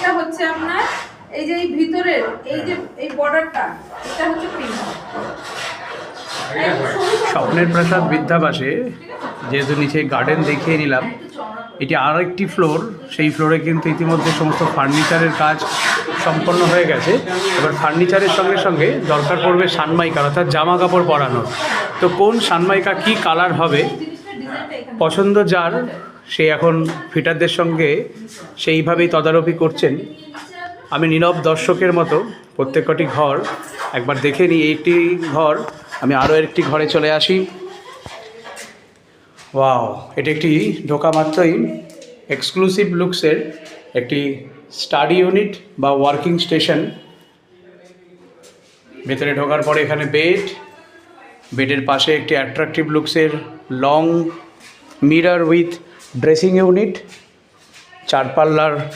এটা হচ্ছে আপনার এই যে এই ভিতরের এই যে এই বর্ডারটা এটা হচ্ছে প্রিন্ট। স্বপ্নের প্রাসাদ বিদ্যাবাসে যেহেতু নিচে গার্ডেন দেখিয়ে নিলাম, এটি আর একটি ফ্লোর। সেই ফ্লোরে কিন্তু ইতিমধ্যে সমস্ত ফার্নিচারের কাজ সম্পন্ন হয়ে গেছে। এবার ফার্নিচারের সঙ্গে সঙ্গে দরকার পড়বে সানমাইকার, অর্থাৎ জামা কাপড় পরানোর। তো কোন সানমাইকা কী কালার হবে পছন্দ যার, সে এখন ফিটারদের সঙ্গে সেইভাবেই তদারকি করছেন। আমি নীরব দর্শকের মতো প্রত্যেক কটি ঘর একবার দেখে নিই। এইটি ঘর, আমি আরও একটি ঘরে চলে আসি। ওয়াও, এটি একটি ঢোকা মাত্রই এক্সক্লুসিভ লুকসের একটি স্টাডি ইউনিট বা ওয়ার্কিং স্টেশন। ভেতরে ঢোকার পরে এখানে বেডের পাশে একটি অ্যাট্রাকটিভ লুকসের long mirror with dressing unit, 4 পাল্লার